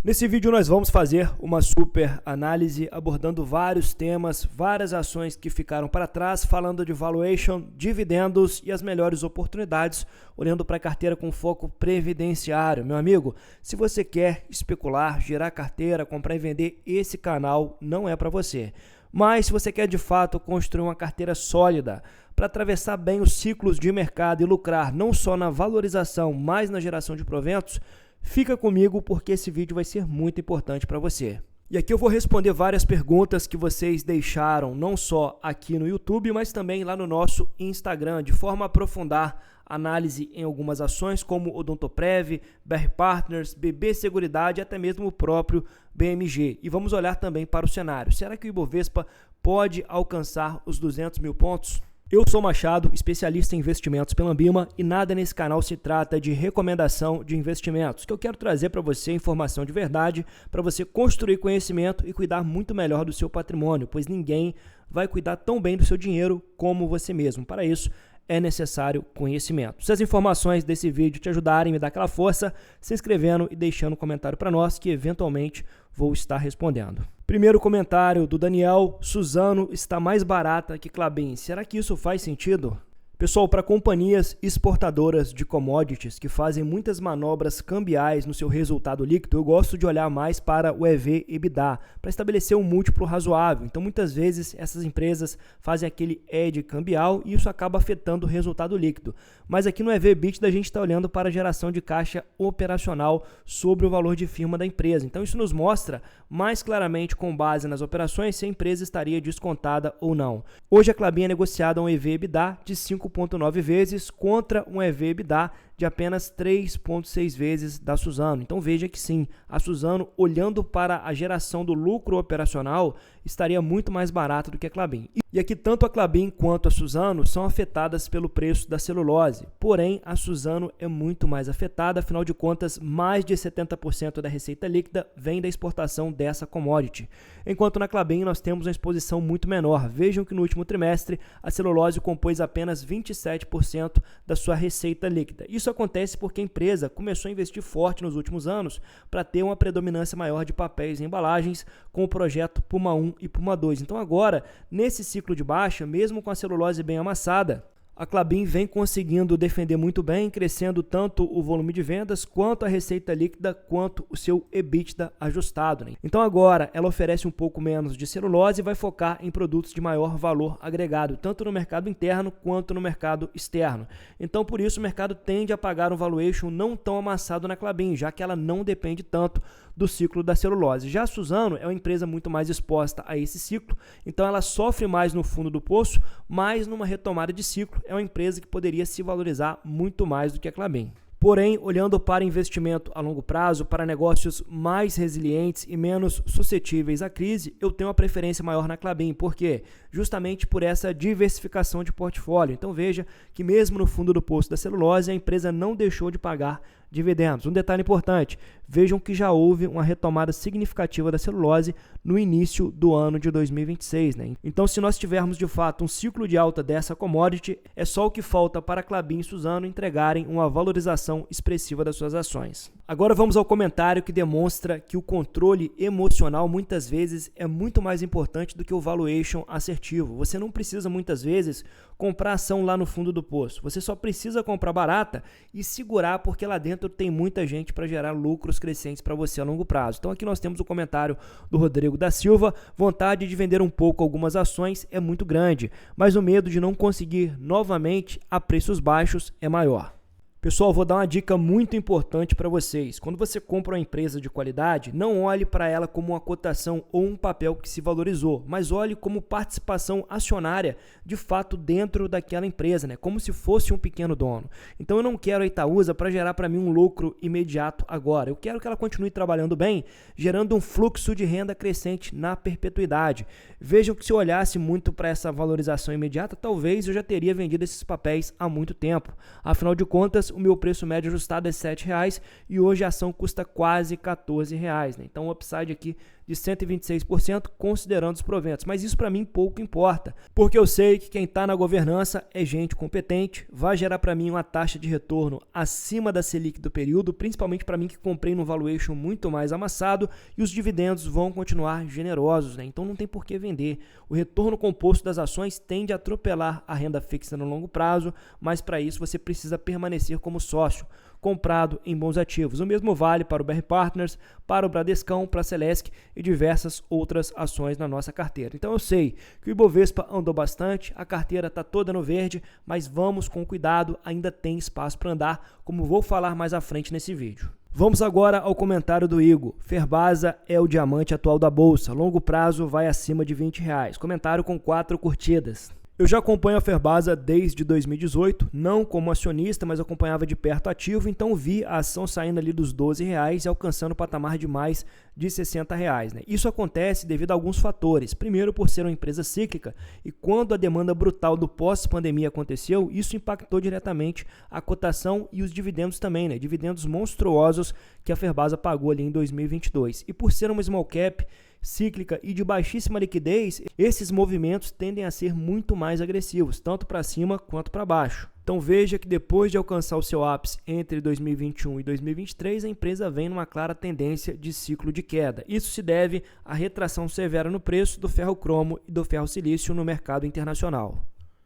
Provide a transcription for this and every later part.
Nesse vídeo nós vamos fazer uma super análise abordando vários temas, várias ações que ficaram para trás, falando de valuation, dividendos e as melhores oportunidades, olhando para a carteira com foco previdenciário. Meu amigo, se você quer especular, gerar carteira, comprar e vender, esse canal não é para você. Mas se você quer de fato construir uma carteira sólida para atravessar bem os ciclos de mercado e lucrar não só na valorização, mas na geração de proventos, fica comigo porque esse vídeo vai ser muito importante para você. E aqui eu vou responder várias perguntas que vocês deixaram, não só aqui no YouTube, mas também lá no nosso Instagram, de forma a aprofundar análise em algumas ações como Odontoprev, BR Partners, BB Seguridade e até mesmo o próprio BMG. E vamos olhar também para o cenário. Será que o Ibovespa pode alcançar os 200 mil pontos? Eu sou Machado, especialista em investimentos pela Ambima e nada nesse canal se trata de recomendação de investimentos, que eu quero trazer para você informação de verdade, para você construir conhecimento e cuidar muito melhor do seu patrimônio, pois ninguém vai cuidar tão bem do seu dinheiro como você mesmo. Para isso, é necessário conhecimento. Se as informações desse vídeo te ajudarem, me dá aquela força, se inscrevendo e deixando um comentário para nós, que eventualmente vou estar respondendo. Primeiro comentário do Daniel: Suzano está mais barata que Klabin. Será que isso faz sentido? Pessoal, para companhias exportadoras de commodities que fazem muitas manobras cambiais no seu resultado líquido, eu gosto de olhar mais para o EV/EBITDA, para estabelecer um múltiplo razoável. Então, muitas vezes, essas empresas fazem aquele hedge cambial e isso acaba afetando o resultado líquido. Mas aqui no EV/EBITDA a gente está olhando para a geração de caixa operacional sobre o valor de firma da empresa. Então, isso nos mostra mais claramente, com base nas operações, se a empresa estaria descontada ou não. Hoje, a Klabin é negociada a um EV/EBITDA de 5,9 vezes contra um EV/EBITDA de apenas 3,6 vezes da Suzano. Então veja que sim, a Suzano, olhando para a geração do lucro operacional, estaria muito mais barata do que a Klabin. E aqui tanto a Klabin quanto a Suzano são afetadas pelo preço da celulose. Porém, a Suzano é muito mais afetada, afinal de contas, mais de 70% da receita líquida vem da exportação dessa commodity. Enquanto na Klabin nós temos uma exposição muito menor. Vejam que no último trimestre a celulose compôs apenas 27% da sua receita líquida. Isso acontece porque a empresa começou a investir forte nos últimos anos para ter uma predominância maior de papéis e embalagens com o projeto Puma 1 e Puma 2. Então agora, nesse ciclo de baixa, mesmo com a celulose bem amassada, a Klabin vem conseguindo defender muito bem, crescendo tanto o volume de vendas, quanto a receita líquida, quanto o seu EBITDA ajustado. Então agora ela oferece um pouco menos de celulose e vai focar em produtos de maior valor agregado, tanto no mercado interno quanto no mercado externo. Então por isso o mercado tende a pagar um valuation não tão amassado na Klabin, já que ela não depende tanto do ciclo da celulose. Já a Suzano é uma empresa muito mais exposta a esse ciclo, então ela sofre mais no fundo do poço, mas numa retomada de ciclo é uma empresa que poderia se valorizar muito mais do que a Klabin. Porém, olhando para investimento a longo prazo, para negócios mais resilientes e menos suscetíveis à crise, eu tenho uma preferência maior na Klabin. Por quê? Justamente por essa diversificação de portfólio. Então veja que mesmo no fundo do poço da celulose, a empresa não deixou de pagar dividendos. Um detalhe importante, vejam que já houve uma retomada significativa da celulose no início do ano de 2026. Então, se nós tivermos de fato um ciclo de alta dessa commodity, é só o que falta para a Klabin e Suzano entregarem uma valorização expressiva das suas ações. Agora vamos ao comentário que demonstra que o controle emocional muitas vezes é muito mais importante do que o valuation assertivo. Você não precisa muitas vezes comprar ação lá no fundo do poço. Você só precisa comprar barata e segurar, porque lá dentro tem muita gente para gerar lucros crescentes para você a longo prazo. Então aqui nós temos o comentário do Rodrigo da Silva: vontade de vender um pouco algumas ações é muito grande, mas o medo de não conseguir novamente a preços baixos é maior. Pessoal, vou dar uma dica muito importante para vocês. Quando você compra uma empresa de qualidade, não olhe para ela como uma cotação ou um papel que se valorizou, mas olhe como participação acionária de fato dentro daquela empresa, como se fosse um pequeno dono. Então eu não quero a Itaúsa para gerar para mim um lucro imediato agora. Eu quero que ela continue trabalhando bem, gerando um fluxo de renda crescente na perpetuidade. Vejam que se eu olhasse muito para essa valorização imediata, talvez eu já teria vendido esses papéis há muito tempo. Afinal de contas, dias o meu preço médio ajustado é R$ 7,00 e hoje a ação custa quase R$ 14,00, né? Então, um upside aqui de 126%, considerando os proventos. Mas isso para mim pouco importa, porque eu sei que quem está na governança é gente competente, vai gerar para mim uma taxa de retorno acima da Selic do período, principalmente para mim que comprei no valuation muito mais amassado, e os dividendos vão continuar generosos, né? Então não tem por que vender. O retorno composto das ações tende a atropelar a renda fixa no longo prazo, mas para isso você precisa permanecer como sócio, comprado em bons ativos. O mesmo vale para o BR Partners, para o Bradescão, para a Celesc e diversas outras ações na nossa carteira. Então eu sei que o Ibovespa andou bastante, a carteira está toda no verde, mas vamos com cuidado, ainda tem espaço para andar, como vou falar mais à frente nesse vídeo. Vamos agora ao comentário do Igor. Ferbasa é o diamante atual da bolsa, longo prazo vai acima de R$20. Comentário com 4 curtidas. Eu já acompanho a Ferbasa desde 2018, não como acionista, mas acompanhava de perto ativo, então vi a ação saindo ali dos R$12 e alcançando o patamar de mais de R$60, né? Isso acontece devido a alguns fatores. Primeiro, por ser uma empresa cíclica, e quando a demanda brutal do pós-pandemia aconteceu, isso impactou diretamente a cotação e os dividendos também, né? Dividendos monstruosos que a Ferbasa pagou ali em 2022. E por ser uma small cap cíclica e de baixíssima liquidez, esses movimentos tendem a ser muito mais agressivos, tanto para cima quanto para baixo. Então veja que depois de alcançar o seu ápice entre 2021 e 2023, a empresa vem numa clara tendência de ciclo de queda. Isso se deve à retração severa no preço do ferro-cromo e do ferro-silício no mercado internacional.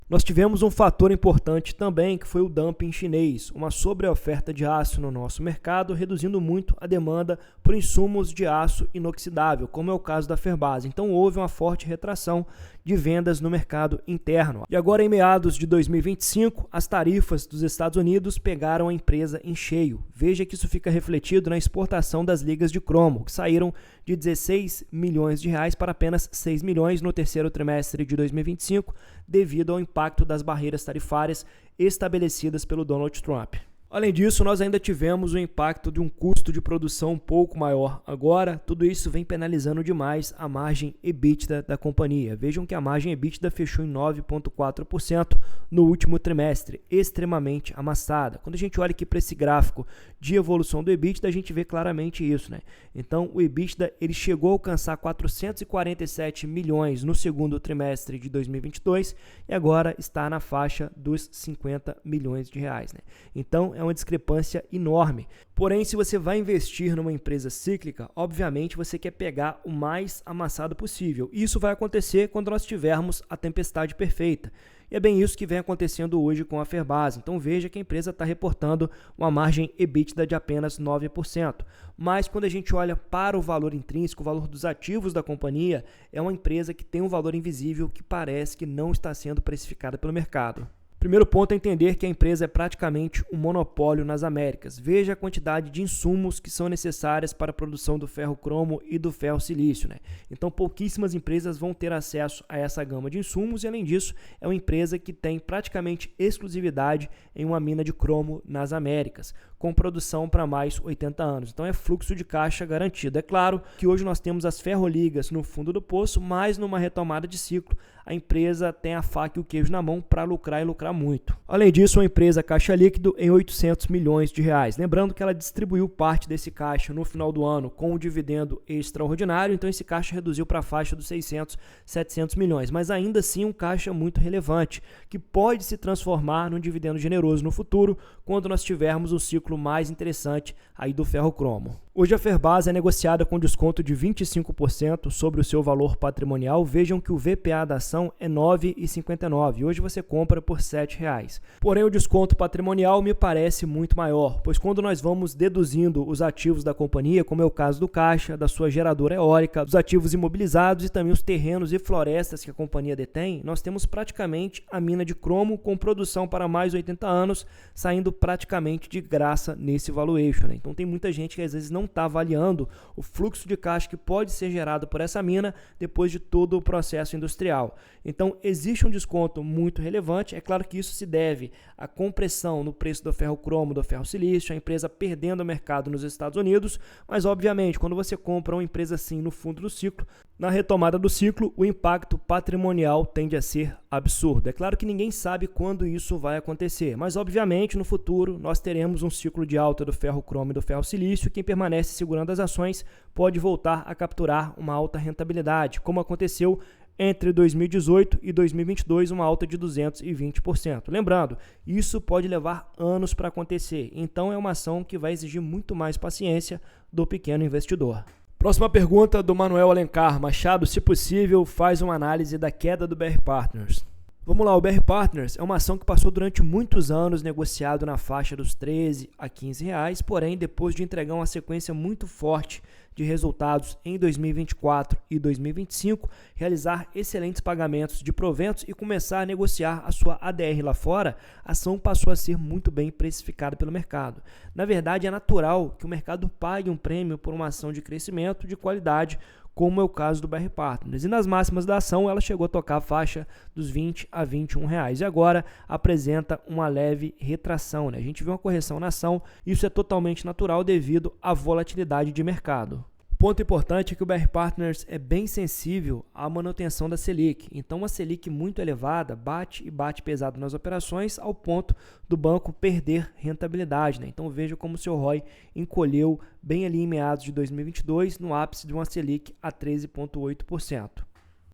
Nós tivemos um fator importante também, que foi o dumping chinês, uma sobreoferta de aço no nosso mercado, reduzindo muito a demanda por insumos de aço inoxidável, como é o caso da Ferbasa. Então houve uma forte retração de vendas no mercado interno. E agora, em meados de 2025, as tarifas dos Estados Unidos pegaram a empresa em cheio. Veja que isso fica refletido na exportação das ligas de cromo, que saíram de R$16 milhões para apenas 6 milhões no terceiro trimestre de 2025, devido ao impacto das barreiras tarifárias estabelecidas pelo Donald Trump. Além disso, nós ainda tivemos o impacto de um custo de produção um pouco maior. Agora, tudo isso vem penalizando demais a margem EBITDA da companhia. Vejam que a margem EBITDA fechou em 9,4% no último trimestre, extremamente amassada. Quando a gente olha aqui para esse gráfico de evolução do EBITDA, a gente vê claramente isso, né? Então, o EBITDA ele chegou a alcançar 447 milhões no segundo trimestre de 2022 e agora está na faixa dos 50 milhões de reais, né? Então, é uma discrepância enorme. Porém, se você vai investir numa empresa cíclica, obviamente você quer pegar o mais amassado possível. Isso vai acontecer quando nós tivermos a tempestade perfeita. E é bem isso que vem acontecendo hoje com a Ferbasa. Então veja que a empresa está reportando uma margem EBITDA de apenas 9%. Mas quando a gente olha para o valor intrínseco, o valor dos ativos da companhia, é uma empresa que tem um valor invisível que parece que não está sendo precificada pelo mercado. Primeiro ponto é entender que a empresa é praticamente um monopólio nas Américas. Veja a quantidade de insumos que são necessárias para a produção do ferro-cromo e do ferro-silício, né? Então, pouquíssimas empresas vão ter acesso a essa gama de insumos e, além disso, é uma empresa que tem praticamente exclusividade em uma mina de cromo nas Américas, com produção para mais 80 anos. Então, é fluxo de caixa garantido. É claro que hoje nós temos as ferroligas no fundo do poço, mas numa retomada de ciclo, a empresa tem a faca e o queijo na mão para lucrar e lucrar muito. Além disso, a empresa caixa líquido em 800 milhões de reais. Lembrando que ela distribuiu parte desse caixa no final do ano com o dividendo extraordinário, então esse caixa reduziu para a faixa dos 600, 700 milhões, mas ainda assim um caixa muito relevante, que pode se transformar num dividendo generoso no futuro, quando nós tivermos um ciclo mais interessante aí do ferro-cromo. Hoje a Ferbasa é negociada com desconto de 25% sobre o seu valor patrimonial. Vejam que o VPA da ação é R$ 9,59 e hoje você compra por R$ 7,00. Porém, o desconto patrimonial me parece muito maior, pois quando nós vamos deduzindo os ativos da companhia, como é o caso do caixa, da sua geradora eólica, dos ativos imobilizados e também os terrenos e florestas que a companhia detém, nós temos praticamente a mina de cromo com produção para mais 80 anos, saindo praticamente de graça nesse valuation, né? Então tem muita gente que às vezes não não está avaliando o fluxo de caixa que pode ser gerado por essa mina depois de todo o processo industrial. Então, existe um desconto muito relevante. É claro que isso se deve à compressão no preço do ferro-cromo, do ferro-silício, a empresa perdendo o mercado nos Estados Unidos, mas, obviamente, quando você compra uma empresa assim no fundo do ciclo, na retomada do ciclo, o impacto patrimonial tende a ser absurdo. É claro que ninguém sabe quando isso vai acontecer, mas, obviamente, no futuro, nós teremos um ciclo de alta do ferro-cromo e do ferro-silício. Quem permanece segurando as ações pode voltar a capturar uma alta rentabilidade, como aconteceu entre 2018 e 2022, uma alta de 220%. Lembrando, isso pode levar anos para acontecer, então é uma ação que vai exigir muito mais paciência do pequeno investidor. Próxima pergunta do Manuel Alencar. Machado, se possível, faz uma análise da queda do BR Partners. Vamos lá, o BR Partners é uma ação que passou durante muitos anos negociado na faixa dos 13 a 15 reais, porém, depois de entregar uma sequência muito forte de resultados em 2024 e 2025, realizar excelentes pagamentos de proventos e começar a negociar a sua ADR lá fora, a ação passou a ser muito bem precificada pelo mercado. Na verdade, é natural que o mercado pague um prêmio por uma ação de crescimento de qualidade, como é o caso do BR Partners. E nas máximas da ação, ela chegou a tocar a faixa dos 20 a 21 reais. E agora apresenta uma leve retração. A gente vê uma correção na ação. Isso é totalmente natural devido à volatilidade de mercado. Ponto importante é que o BR Partners é bem sensível à manutenção da Selic. Então, uma Selic muito elevada bate pesado nas operações ao ponto do banco perder rentabilidade. Então, veja como o seu ROI encolheu bem ali em meados de 2022, no ápice de uma Selic a 13,8%.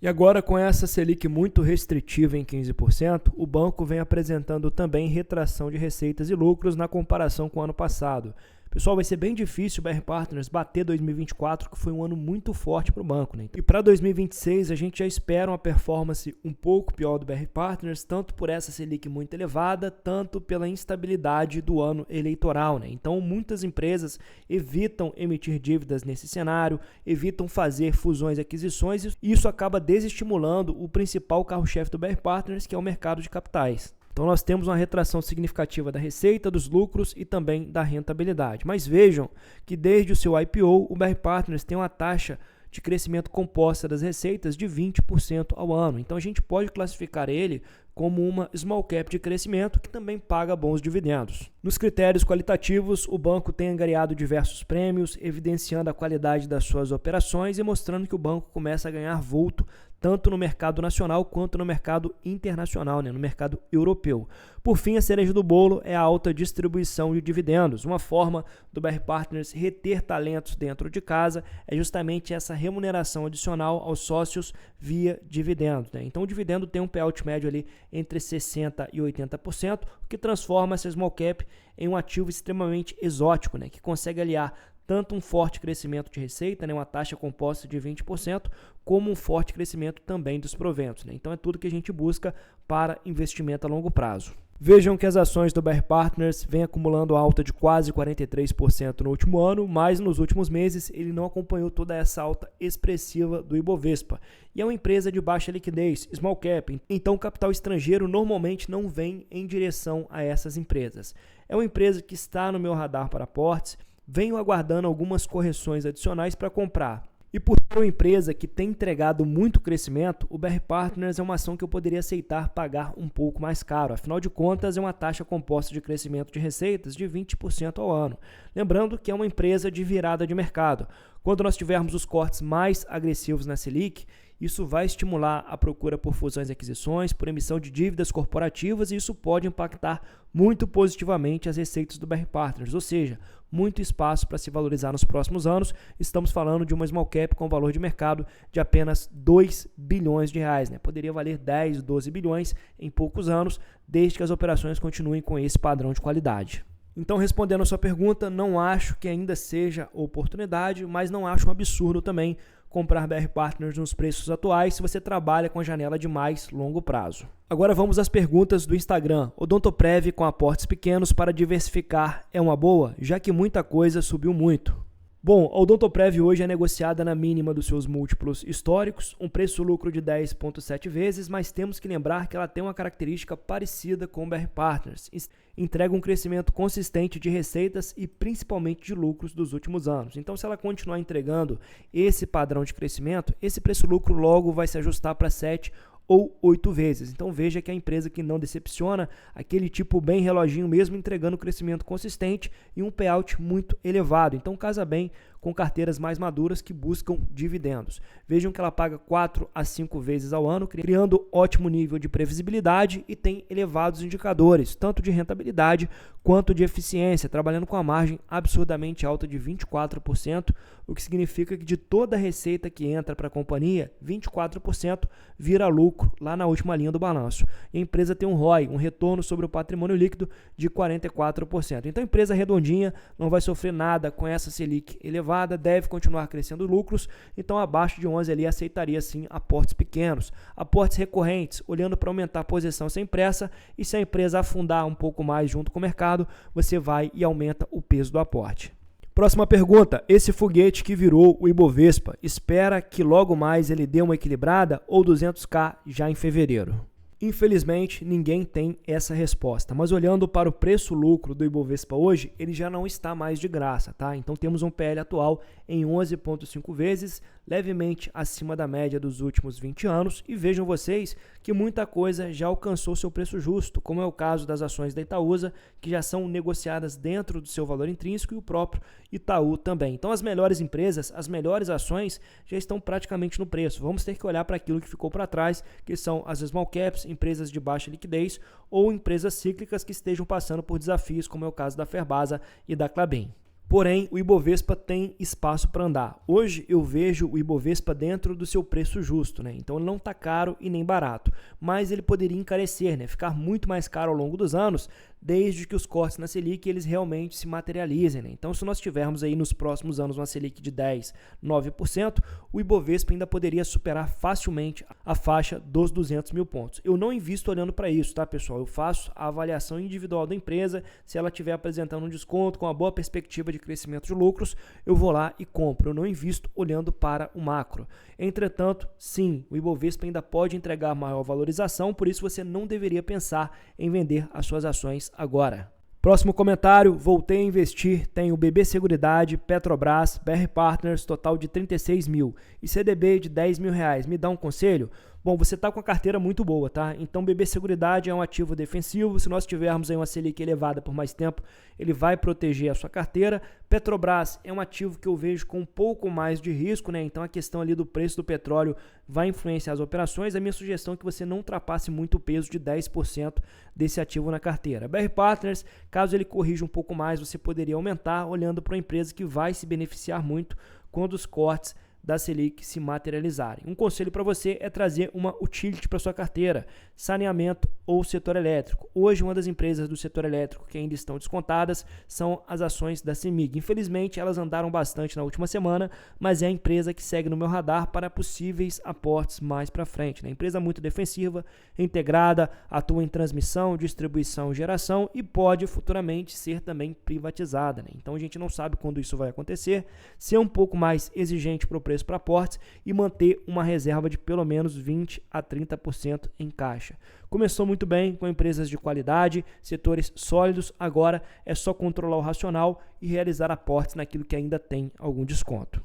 E agora, com essa Selic muito restritiva em 15%, o banco vem apresentando também retração de receitas e lucros na comparação com o ano passado. Pessoal, vai ser bem difícil o BR Partners bater 2024, que foi um ano muito forte para o banco. E para 2026, a gente já espera uma performance um pouco pior do BR Partners, tanto por essa Selic muito elevada, tanto pela instabilidade do ano eleitoral. Então, muitas empresas evitam emitir dívidas nesse cenário, evitam fazer fusões e aquisições, e isso acaba desestimulando o principal carro-chefe do BR Partners, que é o mercado de capitais. Então, nós temos uma retração significativa da receita, dos lucros e também da rentabilidade. Mas vejam que desde o seu IPO, o BR Partners tem uma taxa de crescimento composta das receitas de 20% ao ano. Então, a gente pode classificar ele como uma small cap de crescimento que também paga bons dividendos. Nos critérios qualitativos, o banco tem angariado diversos prêmios, evidenciando a qualidade das suas operações e mostrando que o banco começa a ganhar vulto tanto no mercado nacional quanto no mercado internacional, no mercado europeu. Por fim, a cereja do bolo é a alta distribuição de dividendos. Uma forma do BR Partners reter talentos dentro de casa é justamente essa remuneração adicional aos sócios via dividendos. Então, o dividendo tem um payout médio ali entre 60% e 80%, o que transforma essa small cap em um ativo extremamente exótico, que consegue aliar tanto um forte crescimento de receita, uma taxa composta de 20%, como um forte crescimento também dos proventos. Então, é tudo que a gente busca para investimento a longo prazo. Vejam que as ações do BR Partners vêm acumulando alta de quase 43% no último ano, mas nos últimos meses ele não acompanhou toda essa alta expressiva do Ibovespa. E é uma empresa de baixa liquidez, small cap, então o capital estrangeiro normalmente não vem em direção a essas empresas. É uma empresa que está no meu radar para aportes, venho aguardando algumas correções adicionais para comprar. E por ser uma empresa que tem entregado muito crescimento, o BR Partners é uma ação que eu poderia aceitar pagar um pouco mais caro. Afinal de contas, é uma taxa composta de crescimento de receitas de 20% ao ano. Lembrando que é uma empresa de virada de mercado. Quando nós tivermos os cortes mais agressivos na Selic, isso vai estimular a procura por fusões e aquisições, por emissão de dívidas corporativas, e isso pode impactar muito positivamente as receitas do BR Partners, ou seja, muito espaço para se valorizar nos próximos anos. Estamos falando de uma small cap com valor de mercado de apenas 2 bilhões de reais. Poderia valer 10, 12 bilhões em poucos anos, desde que as operações continuem com esse padrão de qualidade. Então, respondendo a sua pergunta, não acho que ainda seja oportunidade, mas não acho um absurdo também comprar BR Partners nos preços atuais se você trabalha com a janela de mais longo prazo. Agora vamos às perguntas do Instagram. Odontoprev com aportes pequenos para diversificar é uma boa, já que muita coisa subiu muito. Bom, a Odontoprev hoje é negociada na mínima dos seus múltiplos históricos, um preço-lucro de 10,7 vezes, mas temos que lembrar que ela tem uma característica parecida com o BR Partners. Entrega um crescimento consistente de receitas e principalmente de lucros dos últimos anos. Então, se ela continuar entregando esse padrão de crescimento, esse preço-lucro logo vai se ajustar para 7 ou 8 vezes. Então veja que é a empresa que não decepciona, aquele tipo bem reloginho mesmo, entregando crescimento consistente e um payout muito elevado. Então casa bem com carteiras mais maduras que buscam dividendos. Vejam que ela paga 4 a 5 vezes ao ano, criando ótimo nível de previsibilidade e tem elevados indicadores, tanto de rentabilidade quanto de eficiência, trabalhando com a margem absurdamente alta de 24%, o que significa que de toda a receita que entra para a companhia, 24% vira lucro lá na última linha do balanço. E a empresa tem um ROI, um retorno sobre o patrimônio líquido de 44%. Então a empresa redondinha não vai sofrer nada com essa Selic elevada, deve continuar crescendo lucros, então abaixo de 11 ali aceitaria sim aportes pequenos, aportes recorrentes, olhando para aumentar a posição sem pressa, e se a empresa afundar um pouco mais junto com o mercado, você vai e aumenta o peso do aporte. Próxima pergunta, esse foguete que virou o Ibovespa, espera que logo mais ele dê uma equilibrada ou 200k já em fevereiro? Infelizmente, ninguém tem essa resposta, mas olhando para o preço-lucro do Ibovespa hoje, ele já não está mais de graça, tá? Então temos um PL atual em 11,5 vezes, levemente acima da média dos últimos 20 anos, e vejam vocês que muita coisa já alcançou seu preço justo, como é o caso das ações da Itaúsa, que já são negociadas dentro do seu valor intrínseco, e o próprio Itaú também. Então as melhores empresas, as melhores ações já estão praticamente no preço. Vamos ter que olhar para aquilo que ficou para trás, que são as small caps, empresas de baixa liquidez ou empresas cíclicas que estejam passando por desafios, como é o caso da Ferbasa e da Klabin. Porém, o Ibovespa tem espaço para andar. Hoje eu vejo o Ibovespa dentro do seu preço justo, né? Então ele não está caro e nem barato, mas ele poderia encarecer, né? Ficar muito mais caro ao longo dos anos, desde que os cortes na Selic eles realmente se materializem, né? Então se nós tivermos aí nos próximos anos uma Selic de 10, 9%, o Ibovespa ainda poderia superar facilmente a faixa dos 200 mil pontos. Eu não invisto olhando para isso, tá, pessoal? Eu faço a avaliação individual da empresa, se ela estiver apresentando um desconto com uma boa perspectiva de crescimento de lucros, eu vou lá e compro. Eu não invisto olhando para o macro. Entretanto, sim, o Ibovespa ainda pode entregar maior valorização, por isso você não deveria pensar em vender as suas ações agora. Próximo comentário, voltei a investir, tenho BB Seguridade, Petrobras, BR Partners, total de 36 mil e CDB de 10 mil reais. Me dá um conselho? Bom, você está com a carteira muito boa, tá? Então, BB Seguridade é um ativo defensivo. Se nós tivermos aí uma Selic elevada por mais tempo, ele vai proteger a sua carteira. Petrobras é um ativo que eu vejo com um pouco mais de risco, né? Então, a questão ali do preço do petróleo vai influenciar as operações. A minha sugestão é que você não ultrapasse muito o peso de 10% desse ativo na carteira. BR Partners, caso ele corrija um pouco mais, você poderia aumentar olhando para uma empresa que vai se beneficiar muito quando os cortes da Selic se materializarem. Um conselho para você é trazer uma utility para sua carteira, saneamento ou setor elétrico. Hoje, uma das empresas do setor elétrico que ainda estão descontadas são as ações da CEMIG. Infelizmente, elas andaram bastante na última semana, mas é a empresa que segue no meu radar para possíveis aportes mais para frente, né? Empresa muito defensiva, integrada, atua em transmissão, distribuição e geração e pode futuramente ser também privatizada, né? Então, a gente não sabe quando isso vai acontecer. Ser um pouco mais exigente para o preço para aportes e manter uma reserva de pelo menos 20 a 30% em caixa. Começou muito bem com empresas de qualidade, setores sólidos, agora é só controlar o racional e realizar aportes naquilo que ainda tem algum desconto.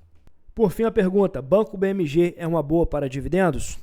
Por fim, a pergunta: Banco BMG é uma boa para dividendos?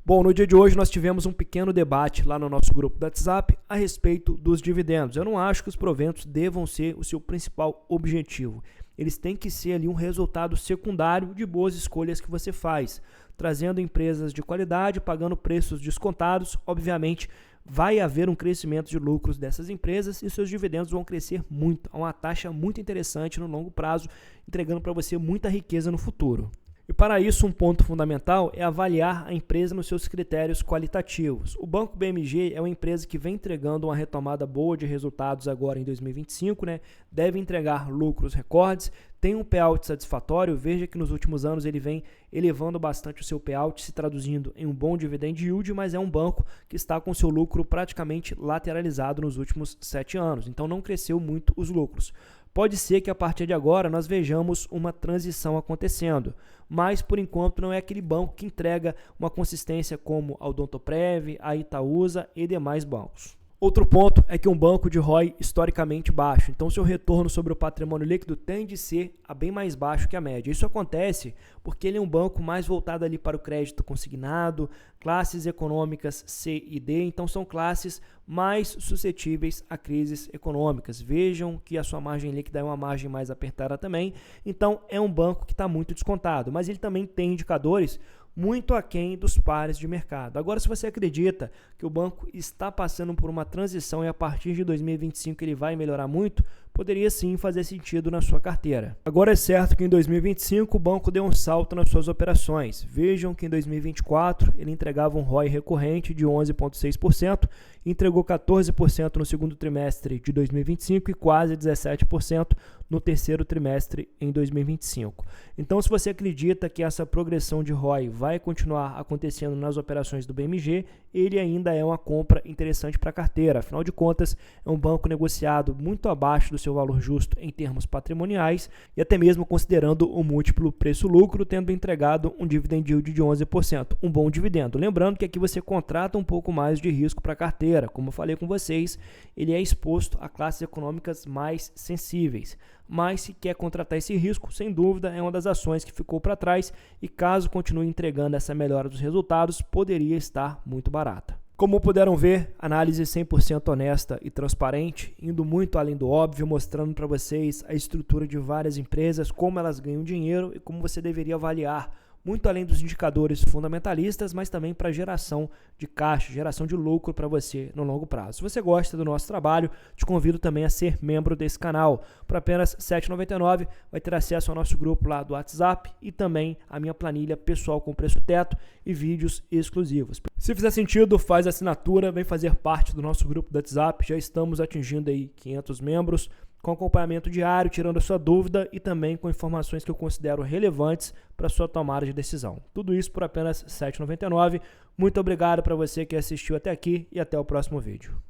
Bom, no dia de hoje nós tivemos um pequeno debate lá no nosso grupo do WhatsApp a respeito dos dividendos. Eu não acho que os proventos devam ser o seu principal objetivo. Eles têm que ser ali um resultado secundário de boas escolhas que você faz, trazendo empresas de qualidade, pagando preços descontados. Obviamente, vai haver um crescimento de lucros dessas empresas e seus dividendos vão crescer muito, a uma taxa muito interessante no longo prazo, entregando para você muita riqueza no futuro. E para isso, um ponto fundamental é avaliar a empresa nos seus critérios qualitativos. O Banco BMG é uma empresa que vem entregando uma retomada boa de resultados agora em 2025, né? Deve entregar lucros recordes, tem um payout satisfatório. Veja que nos últimos anos ele vem elevando bastante o seu payout, se traduzindo em um bom dividend yield, mas é um banco que está com seu lucro praticamente lateralizado nos últimos 7 anos, então não cresceu muito os lucros. Pode ser que a partir de agora nós vejamos uma transição acontecendo, mas por enquanto não é aquele banco que entrega uma consistência como a Odontoprev, a Itaúsa e demais bancos. Outro ponto é que um banco de ROI historicamente baixo, então seu retorno sobre o patrimônio líquido tende a ser bem mais baixo que a média. Isso acontece porque ele é um banco mais voltado ali para o crédito consignado, classes econômicas C e D, então são classes mais suscetíveis a crises econômicas. Vejam que a sua margem líquida é uma margem mais apertada também, então é um banco que está muito descontado, mas ele também tem indicadores muito aquém dos pares de mercado. Agora, se você acredita que o banco está passando por uma transição e a partir de 2025 ele vai melhorar muito, poderia sim fazer sentido na sua carteira. Agora é certo que em 2025 o banco deu um salto nas suas operações. Vejam que em 2024 ele entregava um ROI recorrente de 11,6%, entregou 14% no segundo trimestre de 2025 e quase 17% no terceiro trimestre em 2025. Então, se você acredita que essa progressão de ROI vai continuar acontecendo nas operações do BMG, ele ainda é uma compra interessante para a carteira. Afinal de contas, é um banco negociado muito abaixo do seu valor justo em termos patrimoniais e até mesmo considerando o múltiplo preço-lucro, tendo entregado um dividend yield de 11%, um bom dividendo. Lembrando que aqui você contrata um pouco mais de risco para a carteira. Como eu falei com vocês, ele é exposto a classes econômicas mais sensíveis. Mas se quer contratar esse risco, sem dúvida, é uma das ações que ficou para trás e caso continue entregando essa melhora dos resultados, poderia estar muito barata. Como puderam ver, análise 100% honesta e transparente, indo muito além do óbvio, mostrando para vocês a estrutura de várias empresas, como elas ganham dinheiro e como você deveria avaliar, muito além dos indicadores fundamentalistas, mas também para geração de caixa, geração de lucro para você no longo prazo. Se você gosta do nosso trabalho, te convido também a ser membro desse canal. Por apenas R$ 7,99 vai ter acesso ao nosso grupo lá do WhatsApp e também a minha planilha pessoal com preço teto e vídeos exclusivos. Se fizer sentido, faz assinatura, vem fazer parte do nosso grupo do WhatsApp. Já estamos atingindo aí 500 membros. Com acompanhamento diário, tirando a sua dúvida e também com informações que eu considero relevantes para a sua tomada de decisão. Tudo isso por apenas R$ 7,99. Muito obrigado para você que assistiu até aqui e até o próximo vídeo.